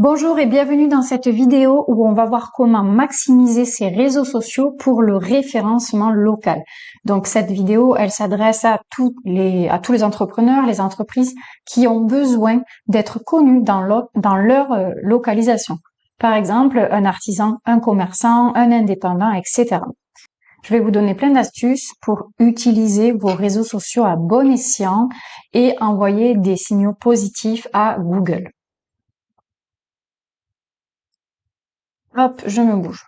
Bonjour et bienvenue dans cette vidéo où on va voir comment maximiser ses réseaux sociaux pour le référencement local. Donc cette vidéo, elle s'adresse à tous les entrepreneurs, les entreprises qui ont besoin d'être connus dans leur localisation. Par exemple, un artisan, un commerçant, un indépendant, etc. Je vais vous donner plein d'astuces pour utiliser vos réseaux sociaux à bon escient et envoyer des signaux positifs à Google. Hop, je me bouge.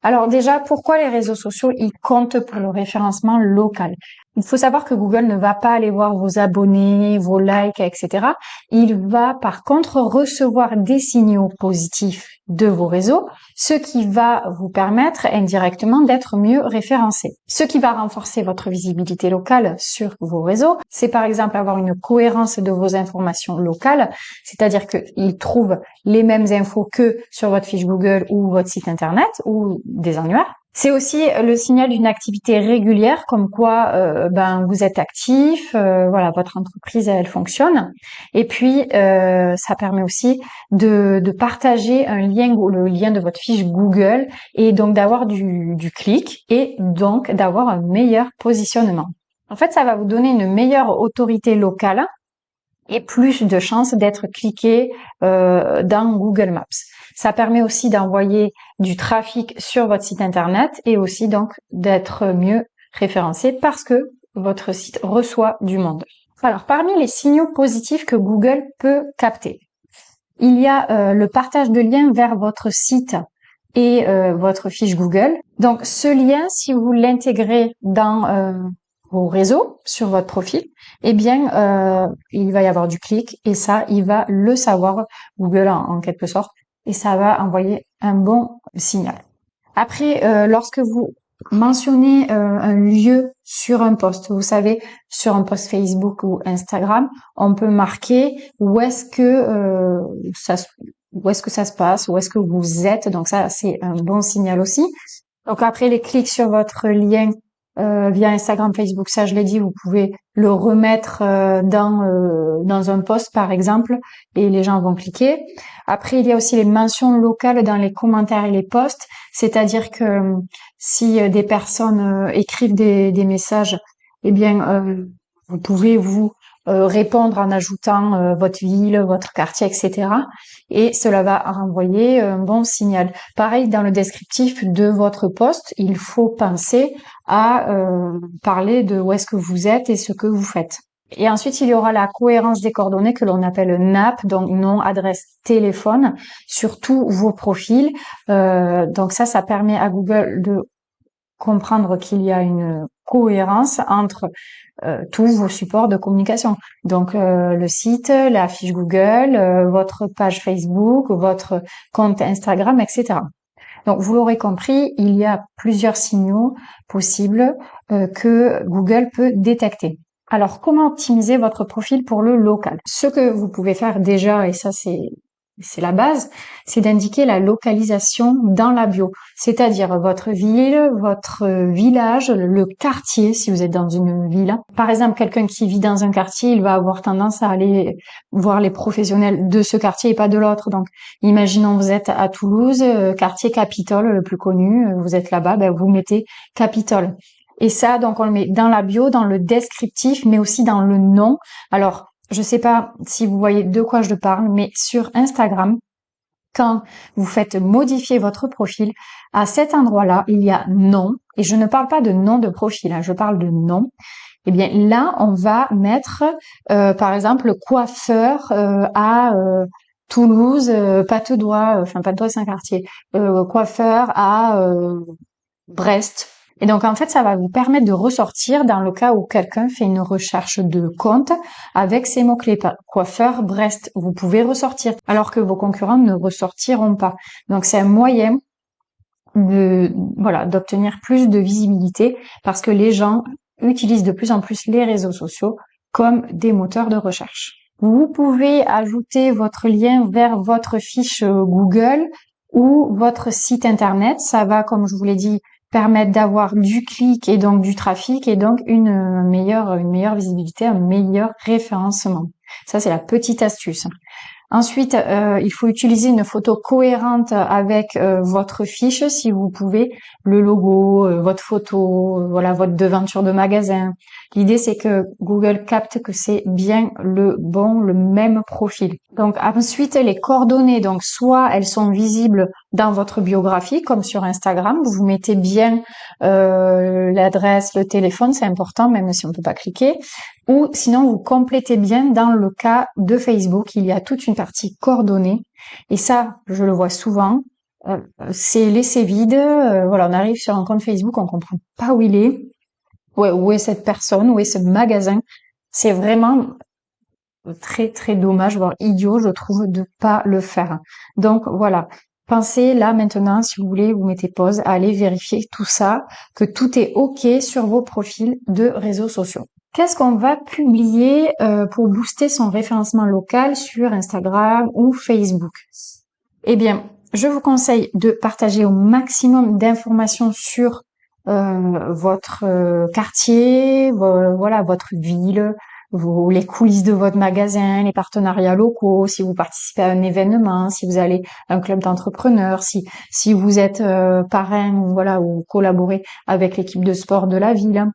Alors déjà, pourquoi les réseaux sociaux, ils comptent pour le référencement local? Il faut savoir que Google ne va pas aller voir vos abonnés, vos likes, etc. Il va par contre recevoir des signaux positifs de vos réseaux, ce qui va vous permettre indirectement d'être mieux référencé. Ce qui va renforcer votre visibilité locale sur vos réseaux, c'est par exemple avoir une cohérence de vos informations locales, c'est-à-dire qu'ils trouvent les mêmes infos que sur votre fiche Google ou votre site internet ou des annuaires. C'est aussi le signal d'une activité régulière, comme quoi vous êtes actif, voilà, votre entreprise elle fonctionne. Et puis ça permet aussi de partager un lien, le lien de votre fiche Google, et donc d'avoir du clic et donc d'avoir un meilleur positionnement. En fait, ça va vous donner une meilleure autorité locale et plus de chances d'être cliqué dans Google Maps. Ça permet aussi d'envoyer du trafic sur votre site internet et aussi donc d'être mieux référencé parce que votre site reçoit du monde. Alors, parmi les signaux positifs que Google peut capter, il y a le partage de liens vers votre site et votre fiche Google. Donc, ce lien, si vous l'intégrez dans vos réseaux sur votre profil, eh bien, il va y avoir du clic et ça, il va le savoir, Google en quelque sorte, et ça va envoyer un bon signal. Après, lorsque vous mentionnez un lieu sur un post, vous savez, sur un post Facebook ou Instagram, on peut marquer où est-ce que ça se passe, où est-ce que vous êtes. Donc ça, c'est un bon signal aussi. Donc après, les clics sur votre lien via Instagram, Facebook, ça je l'ai dit, vous pouvez le remettre dans un post par exemple et les gens vont cliquer. Après, il y a aussi les mentions locales dans les commentaires et les posts, c'est-à-dire que si des personnes écrivent des messages, eh bien vous pouvez vous répondre en ajoutant votre ville, votre quartier, etc. Et cela va renvoyer un bon signal. Pareil, dans le descriptif de votre post, il faut penser à parler de où est-ce que vous êtes et ce que vous faites. Et ensuite, il y aura la cohérence des coordonnées que l'on appelle NAP, donc nom, adresse, téléphone, sur tous vos profils. Donc ça permet à Google de comprendre qu'il y a une cohérence entre tous vos supports de communication. Donc le site, la fiche Google, votre page Facebook, votre compte Instagram, etc. Donc vous l'aurez compris, il y a plusieurs signaux possibles que Google peut détecter. Alors comment optimiser votre profil pour le local? Ce que vous pouvez faire déjà, et ça c'est la base, c'est d'indiquer la localisation dans la bio, c'est-à-dire votre ville, votre village, le quartier si vous êtes dans une ville. Par exemple, quelqu'un qui vit dans un quartier, il va avoir tendance à aller voir les professionnels de ce quartier et pas de l'autre. Donc, imaginons vous êtes à Toulouse, quartier Capitole le plus connu, vous êtes là-bas, vous mettez Capitole. Et ça, donc on le met dans la bio, dans le descriptif, mais aussi dans le nom. Alors, je sais pas si vous voyez de quoi je parle, mais sur Instagram, quand vous faites modifier votre profil, à cet endroit-là, il y a nom, et je ne parle pas de nom de profil, je parle de nom. Eh bien là, on va mettre, par exemple, coiffeur à Toulouse, Patte-d'Oie, enfin Patte-d'Oie c'est un quartier, coiffeur à Brest. Et donc, en fait, ça va vous permettre de ressortir dans le cas où quelqu'un fait une recherche de compte avec ces mots-clés. Coiffeur, Brest, vous pouvez ressortir, alors que vos concurrents ne ressortiront pas. Donc, c'est un moyen d'obtenir plus de visibilité parce que les gens utilisent de plus en plus les réseaux sociaux comme des moteurs de recherche. Vous pouvez ajouter votre lien vers votre fiche Google ou votre site internet. Ça va, comme je vous l'ai dit, permettre d'avoir du clic et donc du trafic et donc une meilleure visibilité, un meilleur référencement. Ça, c'est la petite astuce. Ensuite, il faut utiliser une photo cohérente avec votre fiche, si vous pouvez, le logo, votre photo, voilà, votre devanture de magasin. L'idée, c'est que Google capte que c'est bien le même profil. Donc ensuite, les coordonnées, donc soit elles sont visibles dans votre biographie, comme sur Instagram, vous mettez bien l'adresse, le téléphone, c'est important, même si on ne peut pas cliquer. Ou sinon, vous complétez bien dans le cas de Facebook. Il y a toute une partie coordonnées. Et ça, je le vois souvent. C'est laissé vide. Voilà, on arrive sur un compte Facebook, on comprend pas où il est. Ouais, où est cette personne? Où est ce magasin? C'est vraiment très, très dommage, voire idiot, je trouve, de pas le faire. Donc, voilà. Pensez là maintenant, si vous voulez, vous mettez pause, allez vérifier tout ça, que tout est OK sur vos profils de réseaux sociaux. Qu'est-ce qu'on va publier pour booster son référencement local sur Instagram ou Facebook? Eh bien, je vous conseille de partager au maximum d'informations sur votre quartier, voilà, votre ville, les coulisses de votre magasin, les partenariats locaux, si vous participez à un événement, si vous allez à un club d'entrepreneurs, si vous êtes parrain, voilà, ou collaborez avec l'équipe de sport de la ville.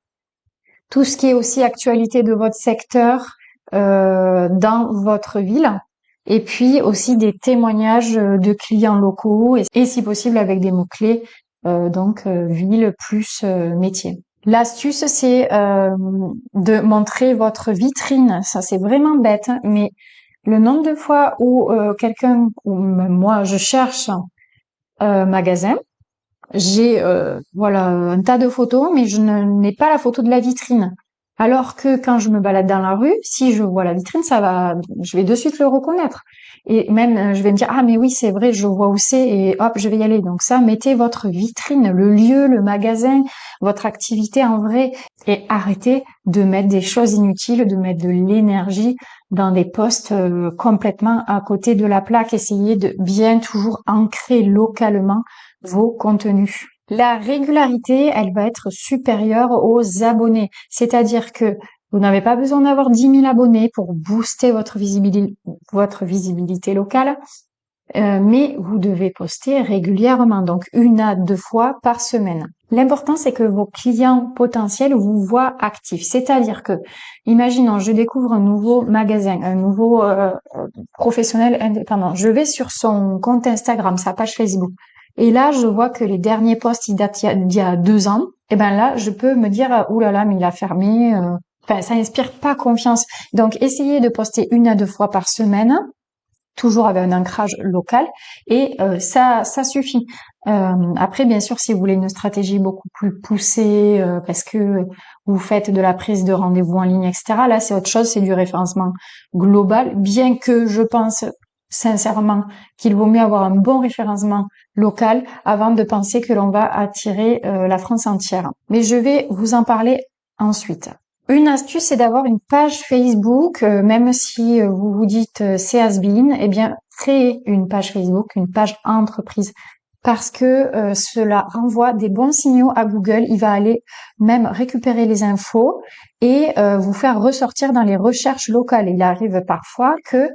Tout ce qui est aussi actualité de votre secteur dans votre ville. Et puis aussi des témoignages de clients locaux et si possible avec des mots-clés, donc ville plus métier. L'astuce, c'est de montrer votre vitrine. Ça, c'est vraiment bête, hein, mais le nombre de fois où quelqu'un, ou même moi, je cherche un magasin, j'ai voilà un tas de photos, mais je n'ai pas la photo de la vitrine. Alors que quand je me balade dans la rue, si je vois la vitrine, je vais de suite le reconnaître. Et même, je vais me dire, ah mais oui, c'est vrai, je vois où c'est, et hop, je vais y aller. Donc ça, mettez votre vitrine, le lieu, le magasin, votre activité en vrai, et arrêtez de mettre des choses inutiles, de mettre de l'énergie dans des postes complètement à côté de la plaque. Essayez de bien toujours ancrer localement vos contenus. La régularité, elle va être supérieure aux abonnés. C'est-à-dire que vous n'avez pas besoin d'avoir 10 000 abonnés pour booster votre visibilité locale, mais vous devez poster régulièrement, donc 1 à 2 fois par semaine. L'important, c'est que vos clients potentiels vous voient actifs. C'est-à-dire que, imaginons, je découvre un nouveau magasin, un nouveau professionnel indépendant. Je vais sur son compte Instagram, sa page Facebook. Et là, je vois que les derniers posts, ils datent d'il y a 2 ans. Et ben là, je peux me dire, ouh là là, mais il a fermé. Enfin, ça inspire pas confiance. Donc, essayez de poster 1 à 2 fois par semaine, toujours avec un ancrage local, et ça suffit. Après, bien sûr, si vous voulez une stratégie beaucoup plus poussée, parce que vous faites de la prise de rendez-vous en ligne, etc., là, c'est autre chose, c'est du référencement global, bien que je pense sincèrement qu'il vaut mieux avoir un bon référencement local avant de penser que l'on va attirer la France entière. Mais je vais vous en parler ensuite. Une astuce, c'est d'avoir une page Facebook, même si vous vous dites c'est has-been, eh bien, créez une page Facebook, une page entreprise, parce que cela renvoie des bons signaux à Google. Il va aller même récupérer les infos et vous faire ressortir dans les recherches locales. Il arrive parfois que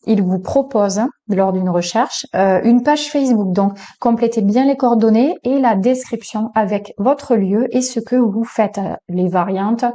il vous propose, lors d'une recherche, une page Facebook. Donc, complétez bien les coordonnées et la description avec votre lieu et ce que vous faites, les variantes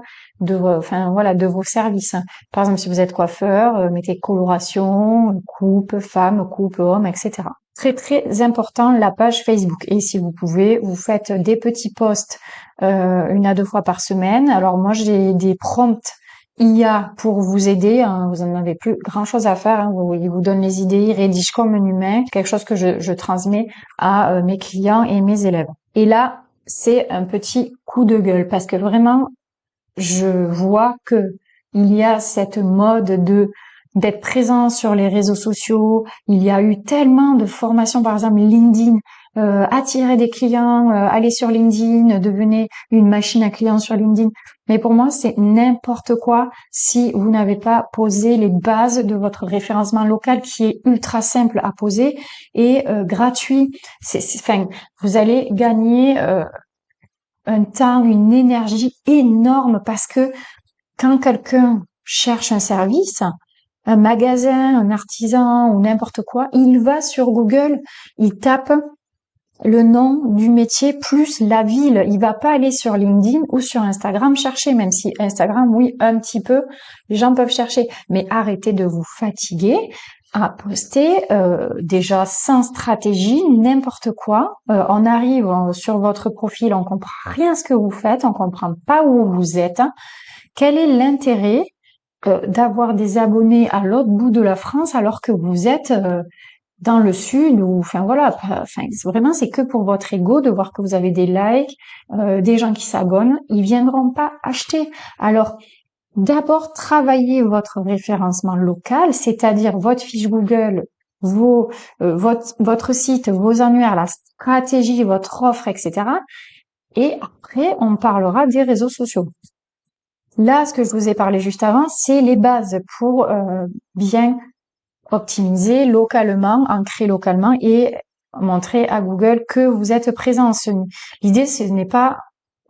de vos services. Par exemple, si vous êtes coiffeur, mettez coloration, coupe femme, coupe homme, etc. Très, très important, la page Facebook. Et si vous pouvez, vous faites des petits posts 1 à 2 fois par semaine. Alors, moi, j'ai des prompts IA pour vous aider, hein, vous n'en avez plus grand chose à faire, hein, il vous donne les idées, il rédige comme un humain, quelque chose que je transmets à mes clients et mes élèves. Et là, c'est un petit coup de gueule parce que vraiment, je vois que il y a cette mode d'être présent sur les réseaux sociaux. Il y a eu tellement de formations, par exemple LinkedIn, attirer des clients, aller sur LinkedIn, devenez une machine à clients sur LinkedIn. Mais pour moi, c'est n'importe quoi si vous n'avez pas posé les bases de votre référencement local qui est ultra simple à poser et gratuit. Vous allez gagner un temps, une énergie énorme parce que quand quelqu'un cherche un service, un magasin, un artisan ou n'importe quoi, il va sur Google, il tape le nom du métier plus la ville. Il va pas aller sur LinkedIn ou sur Instagram chercher, même si Instagram, oui, un petit peu, les gens peuvent chercher. Mais arrêtez de vous fatiguer à poster déjà sans stratégie, n'importe quoi. On arrive sur votre profil, on comprend rien ce que vous faites, on comprend pas où vous êtes. Quel est l'intérêt d'avoir des abonnés à l'autre bout de la France alors que vous êtes dans le sud ou enfin voilà, enfin vraiment c'est que pour votre ego de voir que vous avez des likes, des gens qui s'abonnent, ils viendront pas acheter. Alors d'abord travaillez votre référencement local, c'est-à-dire votre fiche Google, votre site, vos annuaires, la stratégie, votre offre, etc. Et après on parlera des réseaux sociaux. Là, ce que je vous ai parlé juste avant, c'est les bases pour bien optimiser localement, ancrer localement et montrer à Google que vous êtes présent. L'idée, ce n'est pas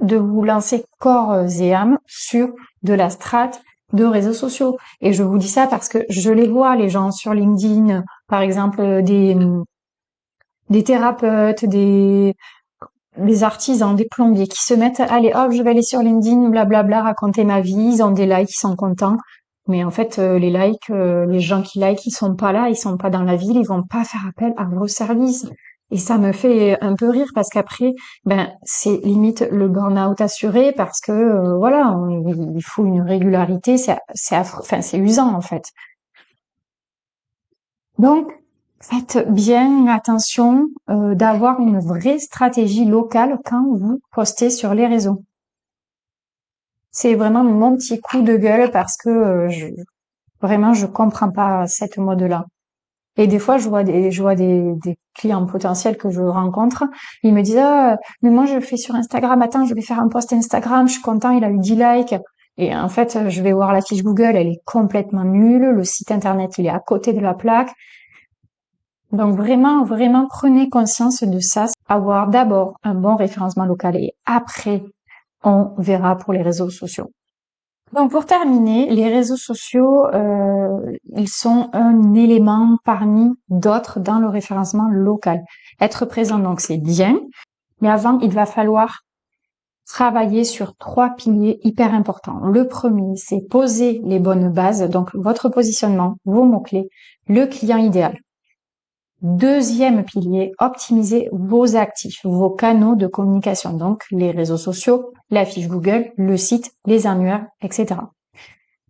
de vous lancer corps et âme sur de la strate de réseaux sociaux. Et je vous dis ça parce que je les vois, les gens sur LinkedIn, par exemple, des thérapeutes, des artisans, des plombiers qui se mettent, allez hop, je vais aller sur LinkedIn, blablabla, raconter ma vie, ils ont des likes, ils sont contents. Mais en fait, les likes, les gens qui likent, ils sont pas là, ils sont pas dans la ville, ils vont pas faire appel à vos services. Et ça me fait un peu rire parce qu'après, ben, c'est limite le burn-out assuré parce que, voilà, il faut une régularité, enfin, c'est usant, en fait. Donc, faites bien attention d'avoir une vraie stratégie locale quand vous postez sur les réseaux. C'est vraiment mon petit coup de gueule parce que vraiment je comprends pas cette mode-là. Et des fois je vois des clients potentiels que je rencontre, ils me disent ah mais moi je fais sur Instagram, attends je vais faire un post Instagram, je suis content, il a eu 10 likes. Et en fait je vais voir la fiche Google, elle est complètement nulle, le site internet il est à côté de la plaque. Donc vraiment, vraiment prenez conscience de ça. Avoir d'abord un bon référencement local et après, on verra pour les réseaux sociaux. Donc pour terminer, les réseaux sociaux, ils sont un élément parmi d'autres dans le référencement local. Être présent, donc c'est bien, mais avant, il va falloir travailler sur 3 piliers hyper importants. Le premier, c'est poser les bonnes bases, donc votre positionnement, vos mots-clés, le client idéal. Deuxième pilier, optimiser vos actifs, vos canaux de communication, donc les réseaux sociaux, la fiche Google, le site, les annuaires, etc.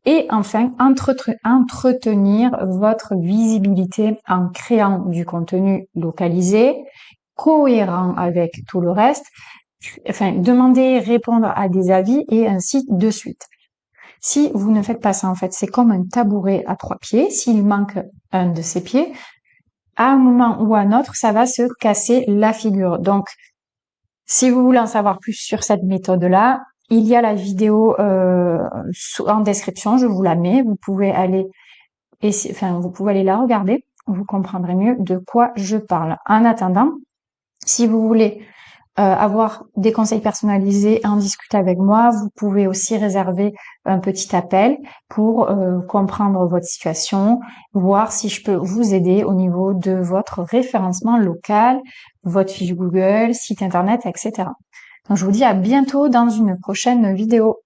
Et enfin, entretenir votre visibilité en créant du contenu localisé, cohérent avec tout le reste, enfin, demander, répondre à des avis et ainsi de suite. Si vous ne faites pas ça, en fait, c'est comme un tabouret à 3 pieds. S'il manque un de ces pieds, à un moment ou à un autre, ça va se casser la figure. Donc, si vous voulez en savoir plus sur cette méthode-là, il y a la vidéo en description, je vous la mets. Vous pouvez aller, vous pouvez aller la regarder. Vous comprendrez mieux de quoi je parle. En attendant, si vous voulez avoir des conseils personnalisés, en discuter avec moi. Vous pouvez aussi réserver un petit appel pour comprendre votre situation, voir si je peux vous aider au niveau de votre référencement local, votre fiche Google, site internet, etc. Donc je vous dis à bientôt dans une prochaine vidéo.